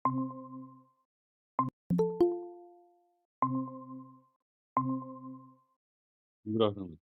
Good afternoon.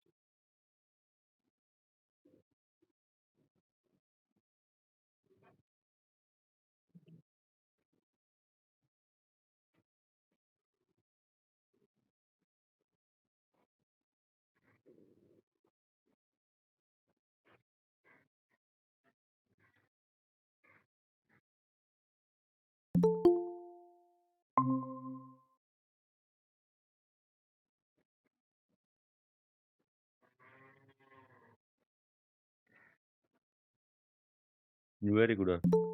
Very good afternoon.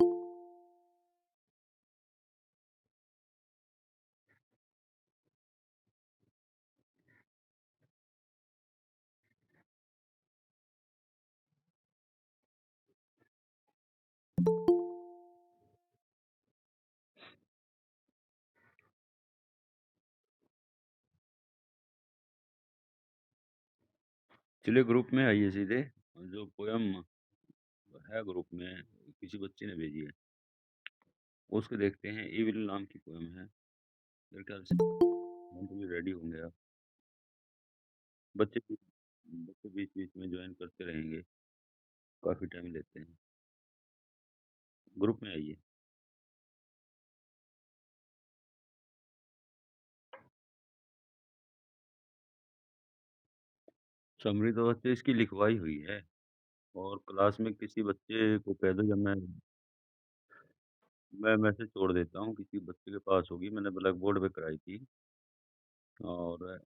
चलिए group में आइए सीधे। जो पोयम है ग्रुप में किसी बच्चे ने भेजी है, उसको देखते हैं। इविल नाम की पोयम है। मेरे ख्याल से मेंटली रेडी होंगे आप। बच्चे बच्चे बीच बीच में ज्वाइन करते रहेंगे। काफी टाइम लेते हैं। ग्रुप में आइए। समरी तो बच्चे इसकी लिखवाई हुई है, और क्लास में किसी बच्चे को कह दो, या मैं मैसेज छोड़ देता हूँ, किसी बच्चे के पास होगी। मैंने ब्लैक बोर्ड पे कराई थी, और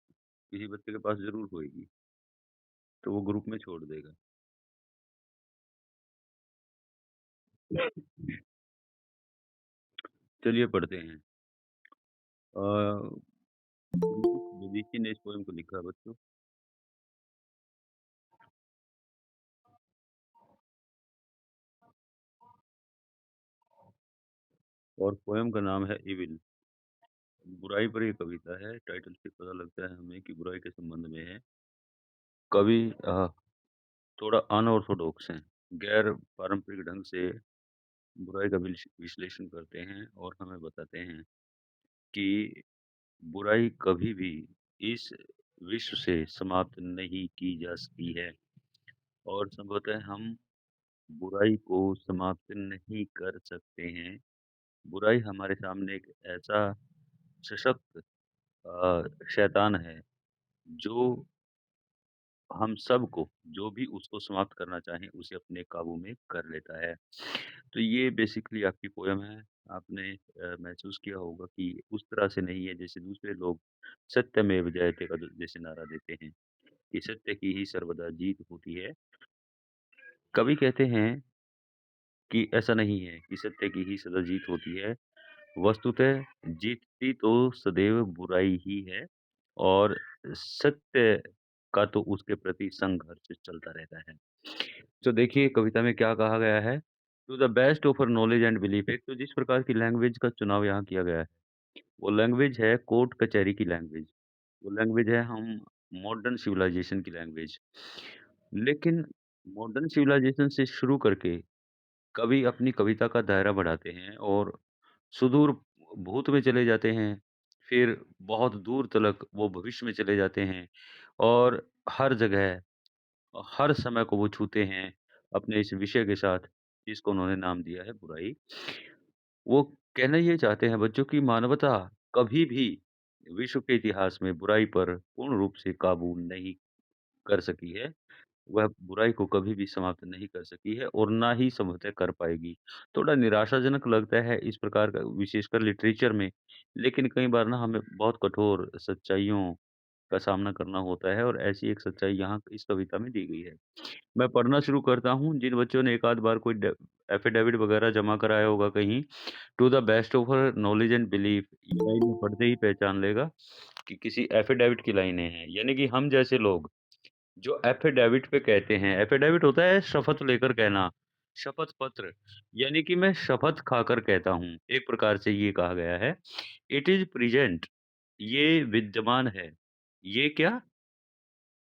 किसी बच्चे के पास ज़रूर होएगी, तो वो ग्रुप में छोड़ देगा। चलिए पढ़ते हैं। अ, विदेशी ने इस पोएम को लिखा है बच्चों, और पोएम का नाम है इविल। बुराई पर ये कविता है। टाइटल से पता लगता है हमें कि बुराई के संबंध में है। कवि थोड़ा अनऑर्थोडॉक्स हैं, गैर पारंपरिक ढंग से बुराई का विश्लेषण करते हैं, और हमें बताते हैं कि बुराई कभी भी इस विश्व से समाप्त नहीं की जा सकती है, और संभवतः हम बुराई को समाप्त नहीं कर सकते हैं। बुराई हमारे सामने एक ऐसा सशक्त शैतान है, जो हम सबको, जो भी उसको समाप्त करना चाहे, उसे अपने काबू में कर लेता है। तो ये बेसिकली आपकी पोएम है। आपने महसूस किया होगा कि उस तरह से नहीं है जैसे दूसरे लोग सत्यमेव जयते का जैसे नारा देते हैं कि सत्य की ही सर्वदा जीत होती है। कवि कहते हैं कि ऐसा नहीं है कि सत्य की ही सदा जीत होती है। वस्तुतः जीतती तो सदैव बुराई ही है, और सत्य का तो उसके प्रति संघर्ष चलता रहता है। तो देखिए कविता में क्या कहा गया है। To the best of her knowledge and belief. एक तो जिस प्रकार की लैंग्वेज का चुनाव यहाँ किया गया है, वो लैंग्वेज है कोर्ट कचहरी की लैंग्वेज। वो लैंग्वेज है हम मॉडर्न सिविलाइजेशन की लैंग्वेज। लेकिन मॉडर्न सिविलाइजेशन से शुरू करके कवि अपनी कविता का दायरा बढ़ाते हैं, और सुदूर भूत में चले जाते हैं, फिर बहुत दूर तलक वो भविष्य में चले जाते हैं, और हर जगह, हर समय को वो छूते हैं अपने इस विषय के साथ, जिसको उन्होंने नाम दिया है बुराई। वो कहना ये चाहते हैं बच्चों की मानवता कभी भी विश्व के इतिहास में बुराई पर पूर्ण रूप से काबू नहीं कर सकी है। वह बुराई को कभी भी समाप्त नहीं कर सकी है, और ना ही संभवतः कर पाएगी। थोड़ा निराशाजनक लगता है इस प्रकार का, विशेषकर लिटरेचर में, लेकिन कई बार ना हमें बहुत कठोर सच्चाइयों का सामना करना होता है, और ऐसी एक सच्चाई यहाँ इस कविता में दी गई है। मैं पढ़ना शुरू करता हूँ। जिन बच्चों ने एक आध बार कोई एफिडेविट वगैरह जमा कराया होगा कहीं, to the best of her knowledge and belief, ये लाइन में पढ़ते ही पहचान लेगा कि किसी एफिडेविट की लाइनें हैं। यानी कि हम जैसे लोग जो एफिडेविट पे कहते हैं, एफिडेविट होता है शपथ लेकर कहना, शपथ पत्र, यानी कि मैं शपथ खाकर कहता हूँ, एक प्रकार से ये कहा गया है। इट इज प्रेजेंट, ये विद्यमान है। ये क्या?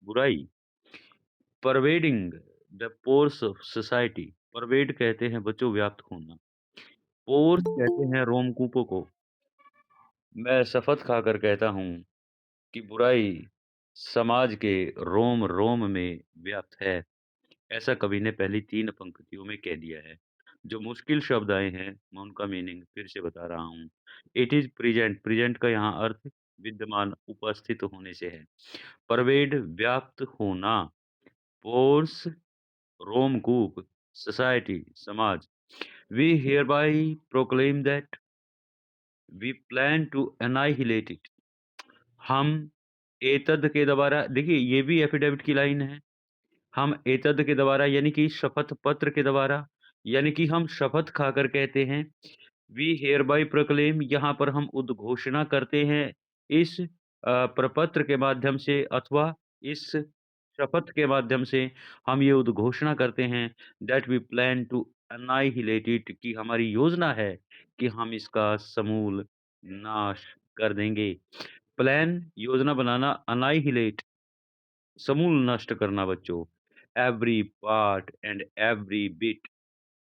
बुराई। Pervading the pores of society. Pervade कहते हैं बच्चों व्याप्त होना। पोर्स कहते हैं रोमकूपों को। मैं शपथ खाकर कहता हूँ कि बुराई समाज के रोम-रोम में व्याप्त है। ऐसा कवि ने पहली 3 पंक्तियों में कह दिया है। जो मुश्किल शब्द आए हैं, मैं उनका मीनिंग फिर से बता रहा हूँ। इट इज़ प्रेज़ेंट, प्रेज़ेंट का यहाँ अर्थ विद्यमान, उपस्थित होने से है। परवेड, व्याप्त होना। फ़ोर्स, रोमकूप, सोसाइटी, समाज। We hereby proclaim that we plan to annihilate it। हम एतद के द्वारा देखिए ये भी एफिडेविट की लाइन है। हम एतद के द्वारा यानी कि शपथ पत्र के द्वारा यानी कि हम शपथ खाकर कहते हैं वी हियरबाय प्रोक्लेम यहाँ पर हम उद्घोषणा करते हैं इस प्रपत्र के माध्यम से अथवा इस शपथ के माध्यम से हम ये उद्घोषणा करते हैं that we plan to annihilate it कि हमारी योजना है कि हम इसका समूल नाश कर देंगे। प्लान योजना बनाना, annihilate समूल नष्ट करना बच्चों। Every part and every bit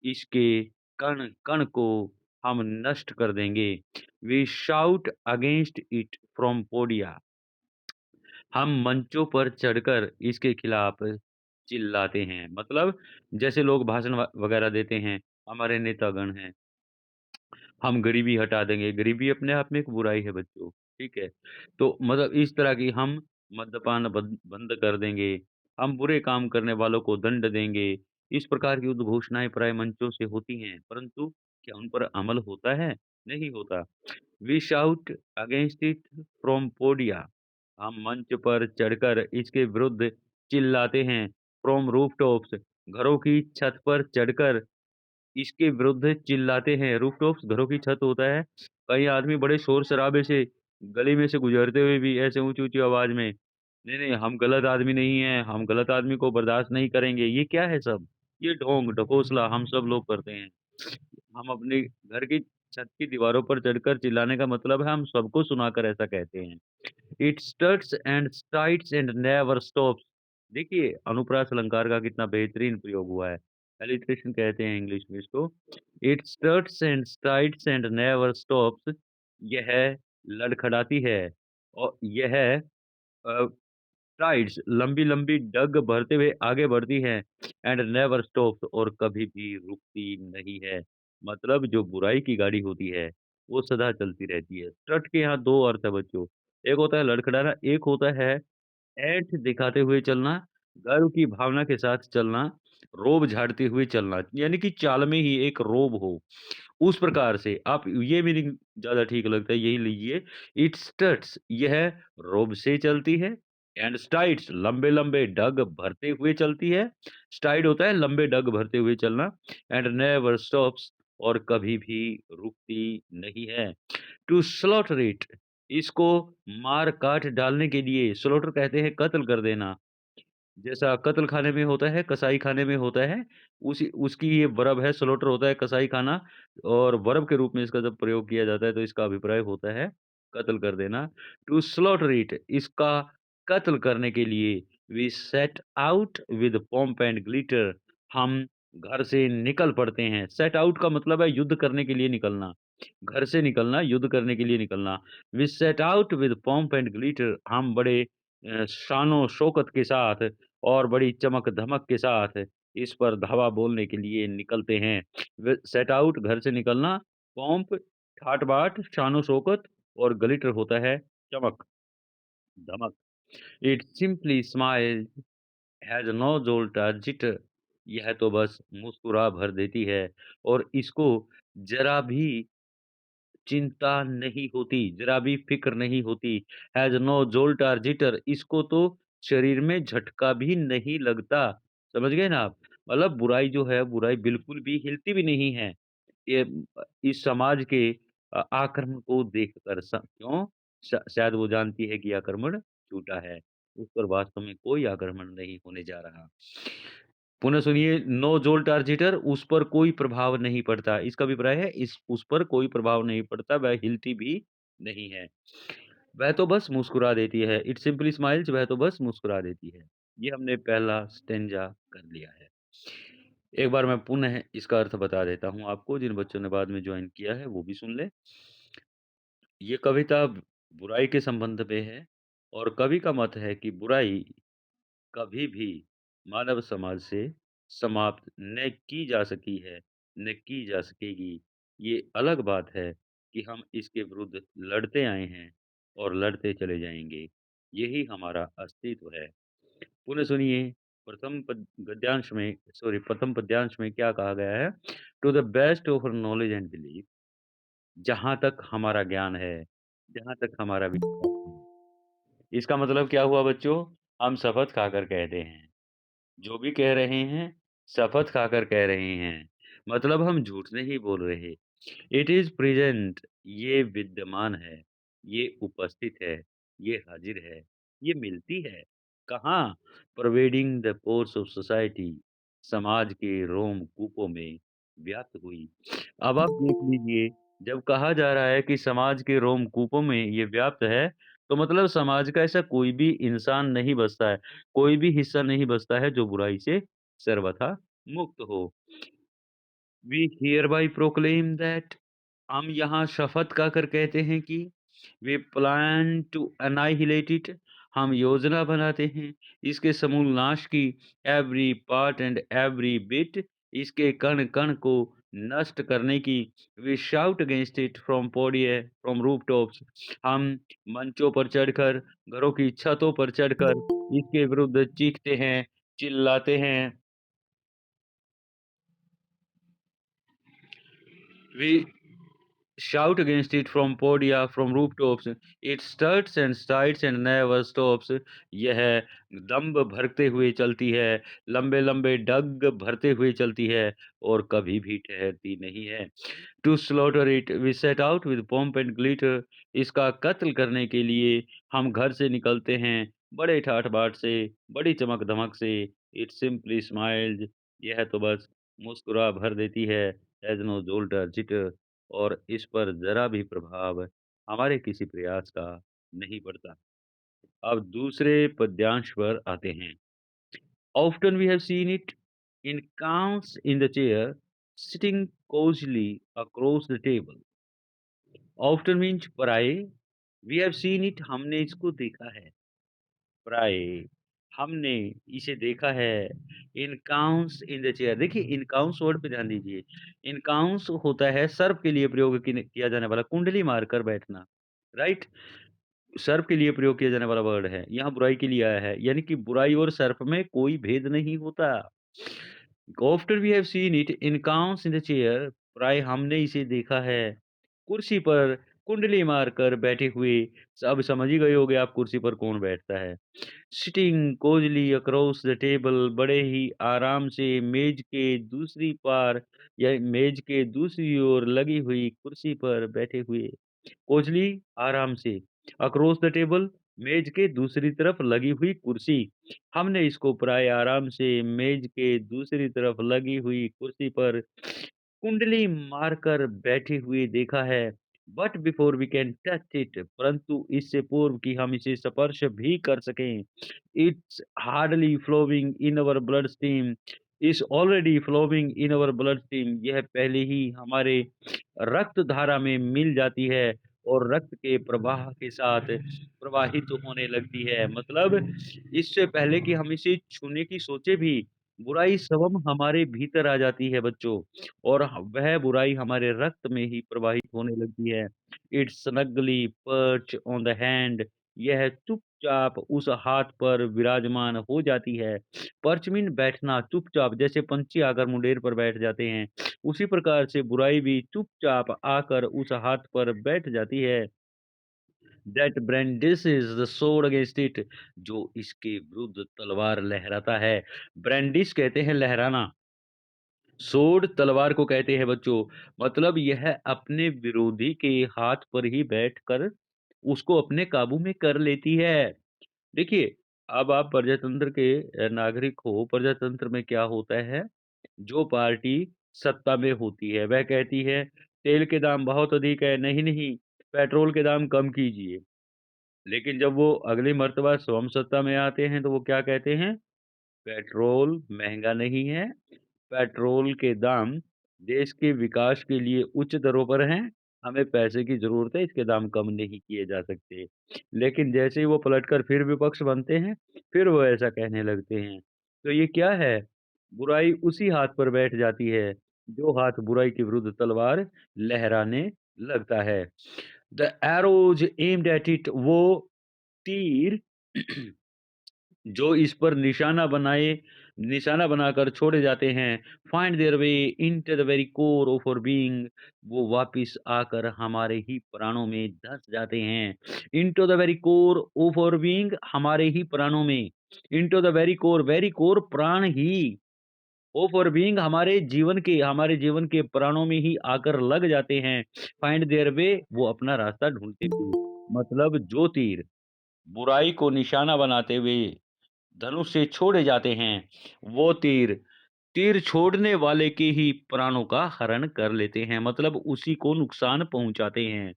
इसके कण-कण को हम नष्ट कर देंगे। We shout against it from podia हम मंचों पर चढ़कर इसके खिलाफ चिल्लाते हैं। मतलब जैसे लोग भाषण वगैरह देते हैं, हमारे नेतागण हैं। हम गरीबी हटा देंगे, गरीबी अपने आप में एक बुराई है बच्चों, ठीक है? तो मतलब इस तरह की हम मद्यपान बंद कर देंगे, हम बुरे काम करने वालों को दंड देंगे, इस प्रकार की उद्घोषणाएँ प्राय मंचों से होती हैं, परंतु क्या उन पर अमल होता है? नहीं होता। We shout against it from podia हम मंच पर चढ़कर इसके विरुद्ध चिल्लाते हैं, फ्रॉम रूफटॉप्स घरों की छत पर चढ़कर इसके विरुद्ध चिल्लाते हैं। रूफटॉप्स घरों की छत होता है। कई आदमी बड़े शोर-शराबे से गली में से गुज़रते हुए भी ऐसे ऊँची-ऊँची आवाज़ में, "नहीं, नहीं, हम गलत आदमी नहीं हैं, हम गलत आदमी को बर्दाश्त नहीं करेंगे।" ये क्या है सब? ये ढोंग, ढकोसला हम सब लोग करते हैं। हम अपने घर की छत की दीवारों पर चढ़कर चिल्लाने का मतलब है हम सबको सुनाकर ऐसा कहते हैं। It starts and stutters and never stops देखिए अनुप्रास अलंकार का कितना बेहतरीन प्रयोग हुआ है। एलिट्रेशन कहते हैं इंग्लिश में इसको। It starts and stutters and never stops यह लड़खड़ाती है और यह स्ट्राइड्स लंबी-लंबी डग भरते हुए आगे बढ़ती है एंड नेवर स्टॉप्स और कभी भी रुकती नहीं है। मतलब जो बुराई की गाड़ी होती है, वो सदा चलती रहती है। स्ट्रट के यहाँ 2 अर्थ है बच्चों, एक होता है लड़खड़ाना, एक होता है ऐंठ दिखाते हुए चलना, गर्व की भावना के साथ चलना, रोब झाड़ते हुए चलना, यानी कि चाल में ही एक रोब हो। उस प्रकार से आप ये मीनिंग ज़्यादा ठीक लगता है, यही लीजिए। इट स्टड्स यह रोब से चलती है एंड स्ट्राइड्स लंबे-लंबे डग भरते हुए चलती है। स्ट्राइड होता है लंबे डग भरते हुए चलना एंड नेवर स्टॉप्स और कभी भी रुकती नहीं है। टू स्लॉटर इट इसको मार-काट डालने के लिए स्लॉटर कहते हैं कत्ल कर देना। जैसा कत्ल खाने में होता है, कसाई खाने में होता है, उसी उसकी ये वर्ब है, स्लॉटर होता है कसाई खाना और वर्ब के रूप में इसका जब प्रयोग किया जाता है, तो इसका अभिप्राय होता है कत्ल कर देना। टू स्लॉटर इट इसका कत्ल करने के लिए we set out with pomp and glitter हम घर से निकल पड़ते हैं। सेट आउट का मतलब है युद्ध करने के लिए निकलना। घर से निकलना, युद्ध करने के लिए निकलना। We set out with pomp and glitter हम बड़े शानो-शौकत के साथ और बड़ी चमक-धमक के साथ इस पर धावा बोलने के लिए निकलते हैं। व सेट आउट घर से निकलना, पोम्प ठाट-बाट, शानो-शौकत और ग्लिटर होता है चमक, धमक। It simply smile has no jolt or jitter यह तो बस मुस्कुरा भर देती है और इसको ज़रा भी चिंता नहीं होती, ज़रा भी फ़िक्र नहीं होती। Has no jolt or jitter इसको तो शरीर में झटका भी नहीं लगता। समझ गए ना आप? मतलब बुराई जो है, बुराई बिल्कुल भी हिलती भी नहीं है। ये इस समाज के आक्रमण को देखकर क्यों? शायद वो जानती है कि आक्रमण झूठा है। उस पर वास्तव में कोई आक्रमण नहीं होने जा रहा। पुनः सुनिए, नो जोल्ट और जिटर उस पर कोई प्रभाव नहीं पड़ता। इसका अभिप्राय है इस उस पर कोई प्रभाव नहीं पड़ता, वह हिलती भी नहीं है। वह तो बस मुस्कुरा देती है। इट सिंपली स्माइल्स वह तो बस मुस्कुरा देती है। ये हमने पहला स्टैन्ज़ा कर लिया है। एक बार मैं पुनः इसका अर्थ बता देता हूँ आपको, जिन बच्चों ने बाद में जॉइन किया है वो भी सुन लें। ये कविता बुराई के संबंध में है और कवि का मत है कि बुराई कभी भी मानव समाज से समाप्त न की जा सकी है, न की जा सकेगी। ये अलग बात है कि हम इसके विरुद्ध लड़ते आए हैं और लड़ते चले जाएँगे। यही हमारा अस्तित्व है। पुनः सुनिए प्रथम पद्यांश में क्या कहा गया है? To the best of our knowledge and belief, जहाँ तक हमारा ज्ञान है, जहाँ तक हमारा विश्वास है। इसका मतलब क्या हुआ बच्चों? हम शपथ खाकर कहते हैं। जो भी कह रहे हैं, शपथ खाकर कह रहे हैं। मतलब हम झूठ नहीं बोल रहे। इट इज़ प्रेज़ेंट, ये विद्यमान है, ये उपस्थित है, ये हाज़िर है, ये मिलती है। कहाँ? Pervading the pores of society, समाज के रोम-कूपों में व्याप्त हुई। अब आप देख लीजिए, जब कहा जा रहा है कि समाज के रोम-कूपों में ये व्याप्त है, तो मतलब समाज का ऐसा कोई भी इंसान नहीं बचता है, कोई भी हिस्सा नहीं बचता है जो बुराई से सर्वथा मुक्त हो। वी हियरबाय प्रोक्लेम दैट, हम यहाँ शपथ खाकर कहते हैं कि we plan to annihilate it, हम योजना बनाते हैं इसके समूल नाश की। Every part and every bit, इसके कण कण को नष्ट करने की। We shout against it from podia from rooftops, हम मंचों पर चढ़कर, घरों की छतों पर चढ़कर इसके विरुद्ध चीखते हैं, चिल्लाते हैं। We shout against it from podia, from rooftops. It starts and starts and never stops. यह दम्भ भरते हुए चलती है, लंबे-लंबे डग भरते हुए चलती है और कभी भी ठहरती नहीं है। To slaughter it, we set out with pomp and glitter. इसका कत्ल करने के लिए हम घर से निकलते हैं, बड़े ठाठ-बाट से, बड़ी चमक-धमक से। It simply smiles. यह तो बस मुस्कुरा भर देती है, has no jolt or jitter. और इस पर ज़रा भी प्रभाव हमारे किसी प्रयास का नहीं पड़ता। अब दूसरे पद्यांश पर आते हैं। Often we have seen it in counts in the chair, sitting cozily across the table. Often means प्राय, we have seen it, हमने इसको देखा है। प्राय, हमने इसे देखा है। इन काउंट्स इन द चेयर, देखिए इन काउंट्स वर्ड पे ध्यान दीजिए। इन काउंट्स होता है सर्प के लिए प्रयोग किया जाने वाला कुंडली मारकर बैठना, राइट? सर्प के लिए प्रयोग किया जाने वाला वर्ड है, यहाँ बुराई के लिए आया है, यानी कि बुराई और सर्प में कोई भेद नहीं होता। After we have seen it in counts in the chair, प्राय हमने इसे देखा है कुर्सी पर कुंडली मारकर बैठे हुए। अब समझ ही गए होंगे आप कुर्सी पर कौन बैठता है। Sitting cosily across the table, बड़े ही आराम से मेज के दूसरी पार या मेज के दूसरी ओर लगी हुई कुर्सी पर बैठे हुए। कोजली आराम से, अक्रॉस द टेबल मेज के दूसरी तरफ लगी हुई कुर्सी। हमने इसको प्राय आराम से मेज के दूसरी तरफ लगी हुई कुर्सी पर कुंडली मारकर बैठे हुए देखा है। But before we can touch it, परंतु इससे पूर्व कि हम इसे स्पर्श भी कर सकें, it's hardly flowing in our blood stream, is already flowing in our blood stream, यह पहले ही हमारे रक्त धारा में मिल जाती है और रक्त के प्रवाह के साथ प्रवाहित होने लगती है। मतलब इससे पहले कि हम इसे छूने की सोचे भी, बुराई स्वयं हमारे भीतर आ जाती है बच्चों। और वह बुराई हमारे रक्त में ही प्रवाहित होने लगती है। It snugly perch on the hand, यह चुपचाप उस हाथ पर विराजमान हो जाती है। पर्च मीन बैठना, चुपचाप, जैसे पंछी आकर मुंडेर पर बैठ जाते हैं, उसी प्रकार से बुराई भी चुपचाप आकर उस हाथ पर बैठ जाती है। That brandishes the sword against it, जो इसके विरुद्ध तलवार लहराता है। ब्रांडिश कहते हैं लहराना, सोर्ड तलवार को कहते हैं बच्चों। मतलब यह अपने विरोधी के हाथ पर ही बैठकर उसको अपने काबू में कर लेती है। देखिए, अब आप प्रजातंत्र के नागरिक हो, प्रजातंत्र में क्या होता है, जो पार्टी सत्ता में होती है, वह कहती है, तेल के दाम बहुत अधिक है, नहीं-नहीं, पेट्रोल के दाम कम कीजिए। लेकिन जब वो अगली मर्तबा स्वयं सत्ता में आते हैं, तो वो क्या कहते हैं, पेट्रोल महँगा नहीं है, पेट्रोल के दाम देश के विकास के लिए उच्च दरों पर हैं, हमें पैसे की ज़रूरत है, इसके दाम कम नहीं किए जा सकते। लेकिन जैसे ही वो पलटकर फिर विपक्ष बनते हैं, फिर वो ऐसा कहने लगते हैं। तो ये क्या है? बुराई उसी हाथ पर बैठ जाती है, जो हाथ बुराई के विरुद्ध तलवार लहराने लगता है। The arrows aimed at it, वो तीर जो इस पर निशाना बनाकर छोड़े जाते हैं, find their way into the very core of our being, वो वापिस आकर हमारे ही प्राणों में धँस जाते हैं। Into the very core of our being, हमारे ही प्राणों में। इंटू द वेरी कोर प्राण ही, ऑफ आवर बीइंग हमारे जीवन के प्राणों में ही आकर लग जाते हैं। फाइंड देयर वे, वो अपना रास्ता ढूँढते हुए। मतलब जो तीर बुराई को निशाना बनाते हुए धनुष से छोड़े जाते हैं, वो तीर, तीर छोड़ने वाले के ही प्राणों का हरण कर लेते हैं, मतलब उसी को नुकसान पहुँचाते हैं।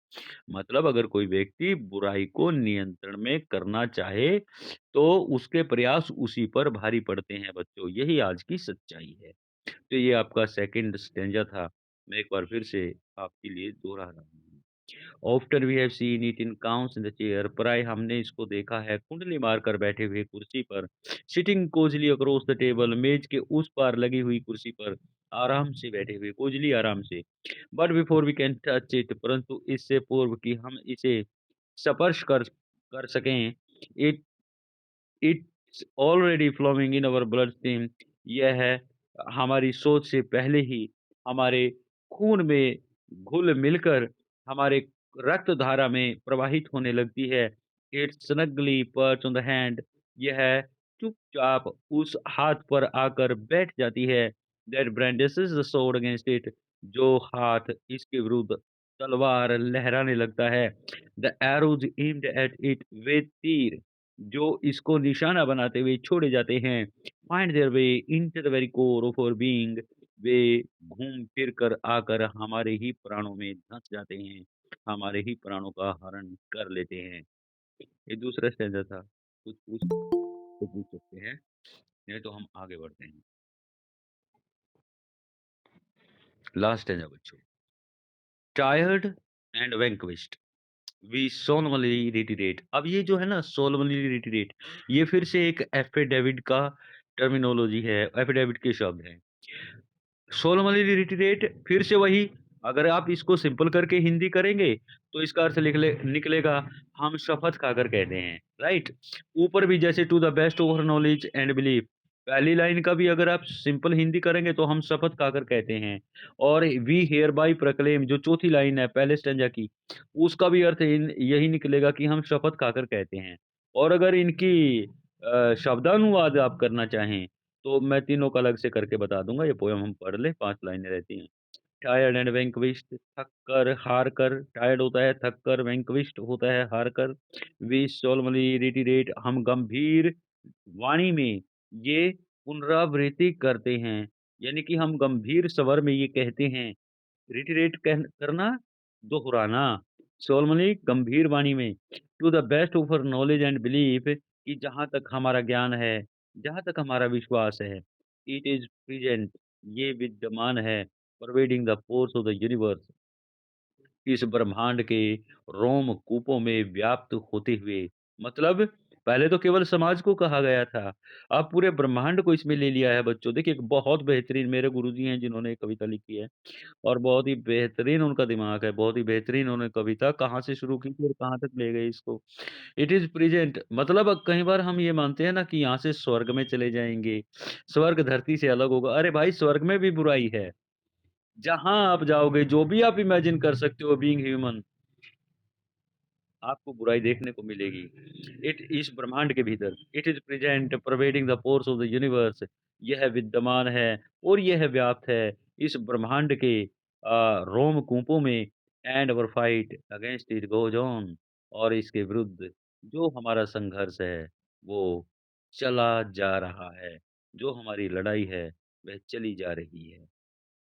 मतलब अगर कोई व्यक्ति बुराई को नियंत्रण में करना चाहे, तो उसके प्रयास उसी पर भारी पड़ते हैं बच्चों, यही आज की सच्चाई है। तो ये आपका सेकंड स्टैन्ज़ा था। मैं एक बार फिर से आपके लिए दोहरा रहा हूँ। Often we have seen it in counts in the chair, प्राय हमने इसको देखा है कुंडली मारकर बैठे हुए कुर्सी पर, sitting cosily across the table, मेज के उस पार लगी हुई कुर्सी पर आराम से बैठे हुए, कोजली आराम से। But before we can touch it, परंतु इससे पूर्व कि हम इसे स्पर्श कर कर सकें, it it's already flowing in our blood stream, यह है हमारी सोच से पहले ही हमारे खून में घुल मिलकर हमारे रक्त धारा में प्रवाहित होने लगती है। Its snugly perch on the hand, यह चुपचाप उस हाथ पर आकर बैठ जाती है। That brandishes the sword against it, जो हाथ इसके विरुद्ध तलवार लहराने लगता है। The arrows aimed at it, वे तीर जो इसको निशाना बनाते हुए छोड़े जाते हैं, find their way into the very core of our being, वे घूम फिर कर आकर हमारे ही प्राणों में धंस जाते हैं, हमारे ही प्राणों का हरण कर लेते हैं। ये दूसरा स्टैन्ज़ा था। कुछ पूछ तो पूछ सकते हैं, नहीं तो हम आगे बढ़ते हैं। लास्ट स्टैन्ज़ा बच्चों। Tired and vanquished, we solemnly retreat. अब ये जो है ना सोलमनली रिटरेट, ये फिर से एक एफिडेविट का टर्मिनोलॉजी है, एफिडेविट के शब्द हैं। सोलमनली रिटरेट फिर से वही, अगर आप इसको सिंपल करके हिंदी करेंगे तो इसका अर्थ निकलेगा हम शपथ खाकर कहते हैं, राइट? ऊपर भी जैसे to the best of knowledge and belief, पहली लाइन का भी अगर आप सिंपल हिंदी करेंगे तो हम शपथ खाकर कहते हैं। और वी हियर बाई प्रक्लेम, जो चौथी लाइन है पहले स्टैन्जा की, उसका भी अर्थ यही निकलेगा कि हम शपथ खाकर कहते हैं। और अगर इनकी शब्दानुवाद आप करना चाहें तो मैं तीनों का अलग से करके बता दूँगा, ये पोएम हम पढ़ लें, 5 लाइनें रहती हैं। टायर्ड एंड वैंक्विश्ड, थक कर, हार कर, टायर्ड होता है थक कर, वैंक्विश्ड होता है हार कर, वी सोलमनली रिटरेट, हम गंभीर वाणी में ये पुनरावृत्ति करते हैं, यानी कि हम गंभीर स्वर में ये कहते हैं। रिटरेट करना, दोहराना, सोलमनी गंभीर वाणी में, to the best of our knowledge and belief, कि जहाँ तक हमारा ज्ञान है, जहाँ तक हमारा विश्वास है, इट इज प्रेजेंट, ये विद्यमान है, pervading the force of the universe, इस ब्रह्मांड के रोम कूपों में व्याप्त होते हुए। मतलब पहले तो केवल समाज को कहा गया था, अब पूरे ब्रह्मांड को इसमें ले लिया है बच्चों। देखिए एक बहुत बेहतरीन मेरे गुरुजी हैं जिन्होंने एक कविता लिखी है, और बहुत ही बेहतरीन उनका दिमाग है, बहुत ही बेहतरीन उन्होंने कविता कहाँ से शुरू की थी और कहाँ तक ले गए इसको। इट इज़ प्रेज़ेंट, मतलब कई बार हम ये मानते हैं ना कि यहाँ से स्वर्ग में चले जाएँगे, स्वर्ग धरती से अलग होगा। अरे भाई स्वर्ग में भी बुराई है। जहाँ आप जाओगे, जो भी आप इमेजिन कर सकते हो बीइंग ह्यूमन, आपको बुराई देखने को मिलेगी। इट इस ब्रह्मांड के भीतर, it is present pervading the course of the universe, यह विद्यमान है और यह व्याप्त है इस ब्रह्मांड के रोम-कूपों में, and our fight against it goes on, और इसके विरुद्ध जो हमारा संघर्ष है, वो चला जा रहा है। जो हमारी लड़ाई है, वह चली जा रही है,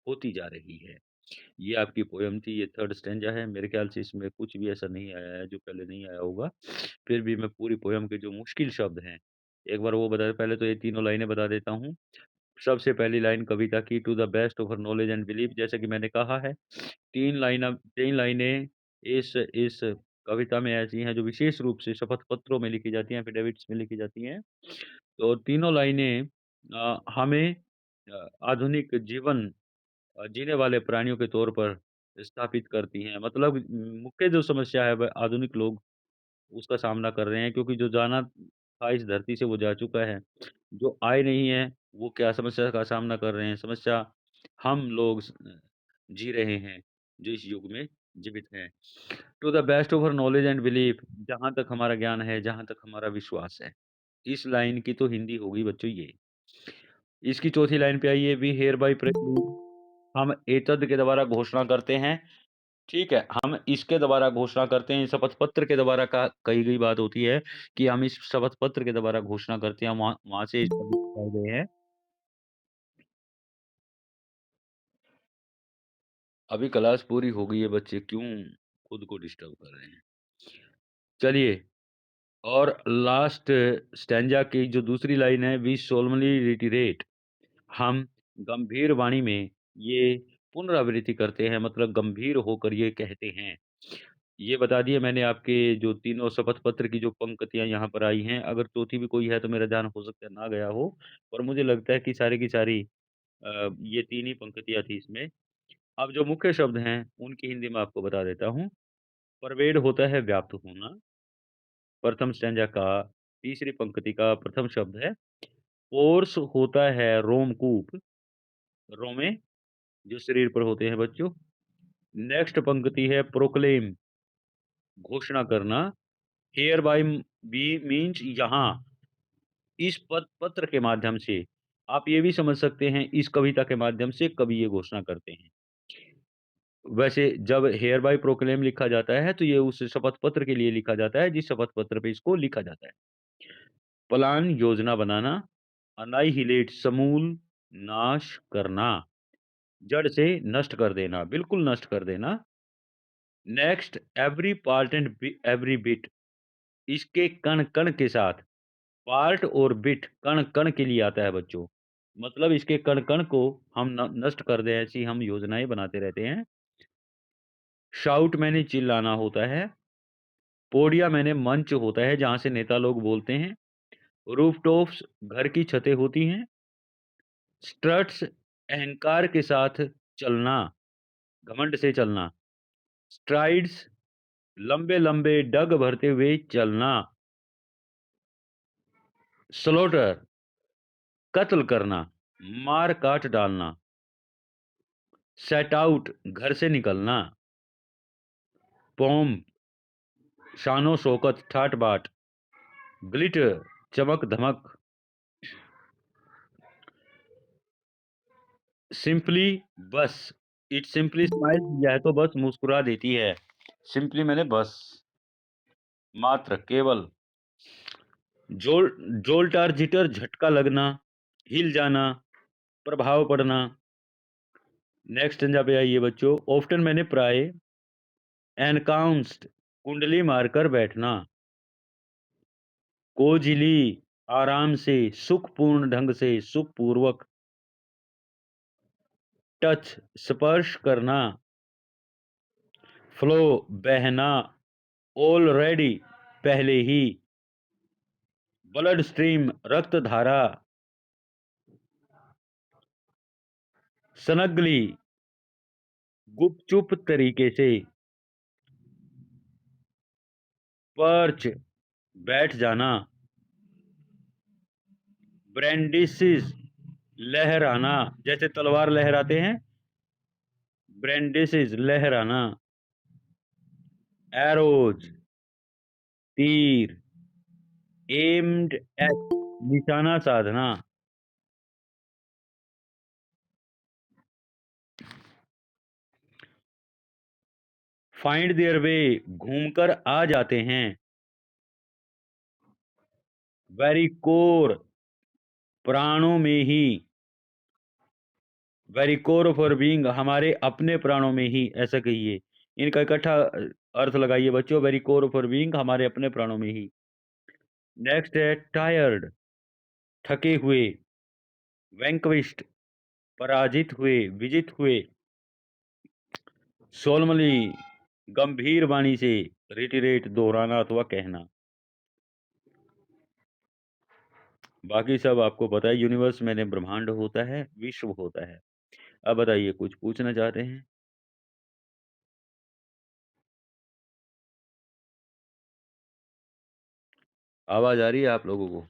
होती जा रही है। ये आपकी पोएम थी, ये 3rd स्टैन्ज़ा है। मेरे ख़्याल से इसमें कुछ भी ऐसा नहीं आया है जो पहले नहीं आया होगा। फिर भी मैं पूरी पोएम के जो मुश्किल शब्द हैं, एक बार वो बता, पहले तो ये तीनों लाइनें बता देता हूँ। सबसे पहली लाइन कविता की, to the best of her knowledge and belief, जैसे कि मैंने कहा है, 3 लाइनें इस कविता में ऐसी हैं जो विशेष रूप से शपथ पत्रों में लिखी जाती हैं, एफिडेविट्स में लिखी जाती हैं। तो तीनों लाइनें हमें आधुनिक जीवन जीने वाले प्राणियों के तौर पर स्थापित करती हैं। मतलब मुख्य जो समस्या है वह आधुनिक लोग उसका सामना कर रहे हैं, क्योंकि जो जाना था इस धरती से वो जा चुका है। जो आए नहीं हैं, वो क्या समस्या का सामना कर रहे हैं? समस्या हम लोग जी रहे हैं, जो इस युग में जीवित हैं। To the best of our knowledge and belief, जहाँ तक हमारा ज्ञान है, जहाँ तक हमारा विश्वास है। इस लाइन की तो हिंदी होगी बच्चों ये। इसकी चौथी लाइन पे आइए, वी हियरबाय हम एतद के द्वारा घोषणा करते हैं, ठीक है? हम इसके द्वारा घोषणा करते हैं, शपथ पत्र के द्वारा का कही गई बात होती है कि हम इस शपथ पत्र के द्वारा घोषणा करते हैं, वहाँ वहाँ से इस शब्द निकाले गए हैं। अभी क्लास पूरी हो गई है बच्चे, क्यों खुद को डिस्टर्ब कर रहे हैं? चलिए, और लास्ट स्टैन्ज़ा की जो दूसरी लाइन है, वी सोlemnly रिटरेट, हम गंभीर वाणी में ये पुनरावृत्ति करते हैं, मतलब गंभीर होकर ये कहते हैं। ये बता दिए मैंने आपके जो तीनों शपथ पत्र की जो पंक्तियाँ यहाँ पर आई हैं, अगर चौथी भी कोई है तो मेरा ध्यान हो सकता है ना गया हो, पर मुझे लगता है कि सारी की सारी ये 3 ही पंक्तियाँ थी इसमें। अब जो मुख्य शब्द हैं, उनकी हिंदी में आपको बता देता हूँ। परवेड होता है व्याप्त होना, प्रथम स्टैन्ज़ा का तीसरी पंक्ति का प्रथम शब्द है। पोर्स होता है रोमकूप, रोमें जो शरीर पर होते हैं बच्चों। नेक्स्ट पंक्ति है प्रोक्लेम, घोषणा करना। हियर बाय बी मीन्स यहाँ, इस पत्र के माध्यम से। आप ये भी समझ सकते हैं इस कविता के माध्यम से कवि ये घोषणा करते हैं। वैसे जब हियर बाय प्रोक्लेम लिखा जाता है तो ये उस शपथ पत्र के लिए लिखा जाता है जिस शपथ पत्र पे इसको लिखा जाता है। प्लान योजना बनाना, अनाइहिलेट समूल नाश करना, जड़ से नष्ट कर देना, बिल्कुल नष्ट कर देना। Next every part and every bit, इसके कण-कण के साथ, पार्ट और बिट कण-कण के लिए आता है बच्चों। मतलब इसके कण-कण को हम नष्ट कर दें, ऐसी हम योजनाएँ बनाते रहते हैं। शाउट मैंने चिल्लाना होता है। पोडिया मैंने मंच होता है जहाँ से नेता लोग बोलते हैं। रूफटॉप्स घर की छतें होती हैं। स्ट्रट्स अहंकार के साथ चलना, घमंड से चलना। स्ट्राइड्स लंबे-लंबे डग भरते हुए चलना। स्लॉटर कत्ल करना, मार-काट डालना। सेट आउट घर से निकलना। पॉम शानो-शौकत ठाट-बाट। ग्लिटर चमक-धमक। सिंपली बस, इट सिंपली स्माइल्स, यह तो बस मुस्कुरा देती है। सिंपली मैंने बस, मात्र, केवल। जोल जोल्ट और जिटर झटका लगना, हिल जाना, प्रभाव पड़ना। नेक्स्ट स्टेंजा पे आइए बच्चों। ऑफ्टन मैंने प्राय, एनकाउंस्ड कुंडली मारकर बैठना। कोजिली आराम से, सुखपूर्ण ढंग से, सुखपूर्वक। टच स्पर्श करना। फ्लो बहना, ऑलरेडी पहले ही। ब्लड स्ट्रीम रक्त धारा। स्नगली गुपचुप तरीके से। पर्च बैठ जाना। ब्रैंडिसिस लहराना, जैसे तलवार लहराते हैं, ब्रैंडिसिस लहराना। एरोज तीर। एम्ड एट निशाना साधना। फाइंड देयर वे घूमकर आ जाते हैं। वेरी कोर प्राणों में ही। Very core of our being हमारे अपने प्राणों में ही, ऐसा कहिए। इनका इकट्ठा अर्थ लगाइए बच्चों, very core of our being हमारे अपने प्राणों में ही। नेक्स्ट है टायर्ड थके हुए, वैंक्विश्ड पराजित हुए, विजित हुए, सोलमली गंभीर वाणी से रिटेरेट दोहराना अथवा कहना। बाकी सब आपको पता है यूनिवर्स मैंने ब्रह्मांड होता है, विश्व होता है। अब बताइए कुछ पूछना चाहते हैं? आवाज़ आ रही है आप लोगों को?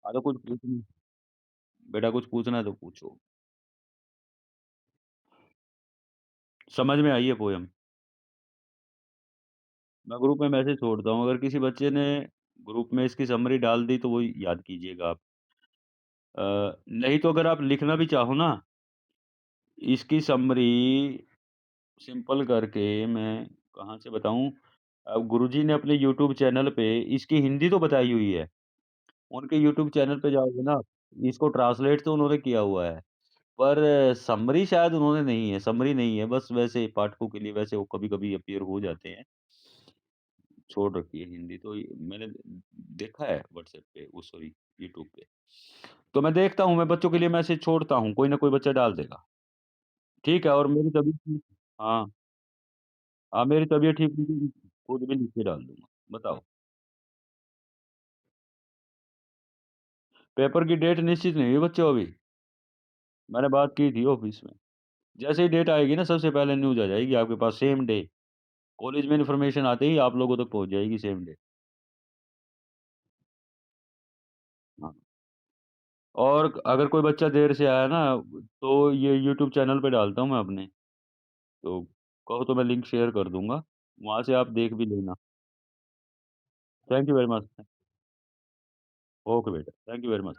हाँ, तो कुछ पूछना बेटा कुछ पूछना है तो पूछो। समझ में आई है पोएम? मैं ग्रुप में मैसेज छोड़ता हूँ, अगर किसी बच्चे ने ग्रुप में इसकी समरी डाल दी तो वो याद कीजिएगा आप। नहीं तो अगर आप लिखना भी चाहो ना, इसकी समरी सिंपल करके मैं कहाँ से बताऊँ? अब गुरुजी ने अपने यूट्यूब चैनल पे इसकी हिंदी तो बताई हुई है। उनके यूट्यूब चैनल पे जाओगे ना, इसको ट्रांसलेट तो उन्होंने किया हुआ है, पर समरी शायद उन्होंने नहीं है, समरी नहीं है, बस वैसे पाठकों के लिए वैसे वो कभी-कभी अपीयर हो जाते हैं। छोड़ रखी है हिंदी तो ये मैंने देखा है व्हाट्सएप पे वो सॉरी यूट्यूब पे। तो मैं देखता हूँ, मैं बच्चों के लिए मैसेज छोड़ता हूँ, कोई ना कोई बच्चा डाल देगा। ठीक है और मेरी तबीयत ठीक हाँ, हाँ मेरी तबीयत ठीक नहीं थी, खुद भी लिख के डाल दूँगा। बताओ। पेपर की डेट निश्चित नहीं हुई बच्चों अभी, मैंने बात की थी ऑफ़िस में। जैसे ही डेट आएगी ना सबसे पहले न्यूज़ आ जाएगी आपके पास सेम डे। कॉलेज में इन्फॉर्मेशन आते ही आप लोगों तक पहुँच जाएगी सेम डे। हाँ, और अगर कोई बच्चा देर से आया ना, तो ये यूट्यूब चैनल पे डालता हूँ मैं अपने, तो कहो तो मैं लिंक शेयर कर दूँगा, वहाँ से आप देख भी लेना। Thank you very much. Okay बेटा, थैंक यू वेरी मच।